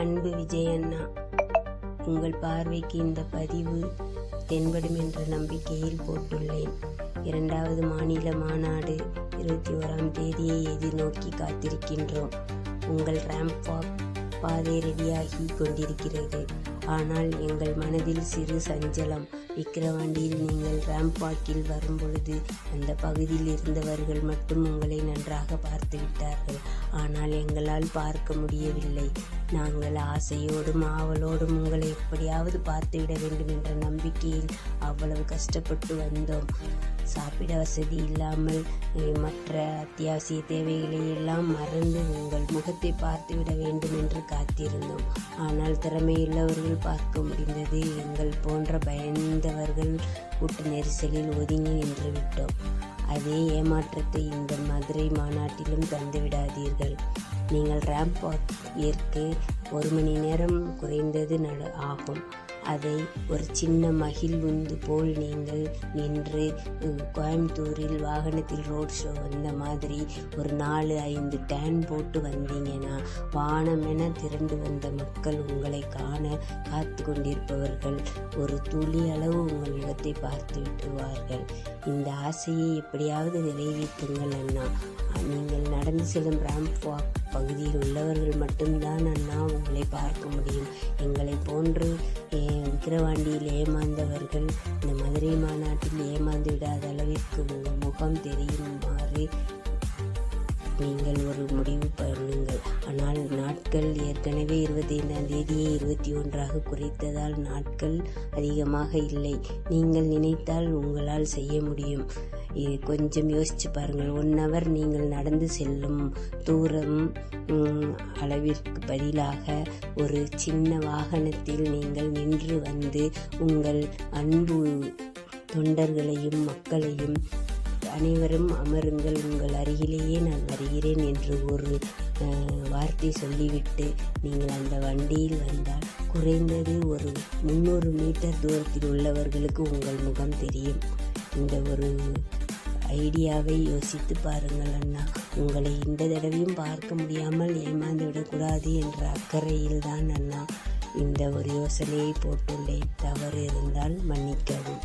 அன்பு விஜயண்ணா, உங்கள் பார்வைக்கு இந்த பதிவு தென்படும் என்ற நம்பிக்கையில் போட்டுள்ளேன். 2வது மாநில மாநாடு 21ஆம் தேதியை எதிர்நோக்கி காத்திருக்கின்றோம். உங்கள் ரேம்ப் வாக் பாதை ரெடியாகி கொண்டிருக்கிறது. ஆனால் எங்கள் மனதில் சிறு சஞ்சலம். விக்கிரவாண்டியில் நீங்கள் ரேம்ப் வாக்கில் வரும்பொழுது அந்த பகுதியில் இருந்தவர்கள் மட்டும் உங்களை நன்றாக பார்த்து விட்டார்கள். ஆனால் எங்களால் பார்க்க முடியவில்லை. நாங்கள் ஆசையோடும் ஆவலோடும் உங்களை எப்படியாவது பார்த்துவிட வேண்டும் என்ற நம்பிக்கையில் அவ்வளவு கஷ்டப்பட்டு வந்தோம். சாப்பிட வசதி இல்லாமல் மற்ற அத்தியாவசிய தேவைகளை எல்லாம் மறந்து உங்கள் முகத்தை பார்த்துவிட வேண்டும் என்று காத்திருந்தோம். ஆனால் திறமையுள்ளவர்கள் பார்க்க முடிந்தது. எங்கள் போன்ற பயந்தவர்கள் கூட்ட நெரிசலில் ஒதுங்கி நின்று விட்டோம். அதே ஏமாற்றத்தை இந்த மதுரை மாநாட்டிலும் தந்துவிடாதீர்கள். நீங்கள் ரேம்ப் வாக் ஏற்க 1 மணி நேரம் குறைந்தது ஆகும். அதை ஒரு சின்ன மகிழ்வுந்து போல் நீங்கள் நின்று கோயம்புத்தூரில் வாகனத்தில் ரோட் ஷோ வந்த மாதிரி ஒரு 4-5 டேன் போட்டு வந்தீங்கன்னா வானமென திரண்டு வந்த மக்கள் உங்களை காண காத்து கொண்டிருப்பவர்கள் ஒரு துளி அளவு உங்கள் முகத்தை பார்த்து விட்டுவார்கள். இந்த ஆசையை எப்படியாவது நிறைவேற்றுங்கள் அண்ணா. நீங்கள் நடந்து செல்லும் ரேம்ப் வாக் பகுதியில் உள்ளவர்கள் மட்டும்தான் அண்ணா உங்களை பார்க்க முடியும். எங்களை போன்று விக்கிரவாண்டியில் ஏமாந்தவர்கள் இந்த மதுரை மாநாட்டில் ஏமாந்து விடாத அளவிற்கு உங்கள் முகம் தெரியுமாறு நீங்கள் ஒரு முடிவு பண்ணுங்கள். ஆனால் நாட்கள் ஏற்கனவே 25ஆம் தேதியை 21ஆக குறைத்ததால் நாட்கள் அதிகமாக இல்லை. நீங்கள் நினைத்தால் உங்களால் செய்ய முடியும். கொஞ்சம் யோசிச்சு பாருங்கள். 1 hour நீங்கள் நடந்து செல்லும் தூரம் அளவிற்கு பதிலாக ஒரு சின்ன வாகனத்தில் நீங்கள் நின்று வந்து உங்கள் அன்பு தொண்டர்களையும் மக்களையும் அனைவரும் அமருங்கள், உங்கள் அருகிலேயே நான் வருகிறேன் என்று ஒரு வார்த்தை சொல்லிவிட்டு நீங்கள் அந்த வண்டியில் வந்தால் குறைந்தது ஒரு 300 மீட்டர் தூரத்தில் உள்ளவர்களுக்கு உங்கள் முகம் தெரியும். இந்த ஒரு ஐடியாவை யோசித்து பாருங்கள் அண்ணா. உங்களை இந்த தடவையும் பார்க்க முடியாமல் ஏமாந்து விடக்கூடாது என்ற அக்கறையில் தான் அண்ணா இந்த ஒரு யோசனையை போட்டுள்ளேன். தவறு இருந்தால் மன்னிக்கவும்.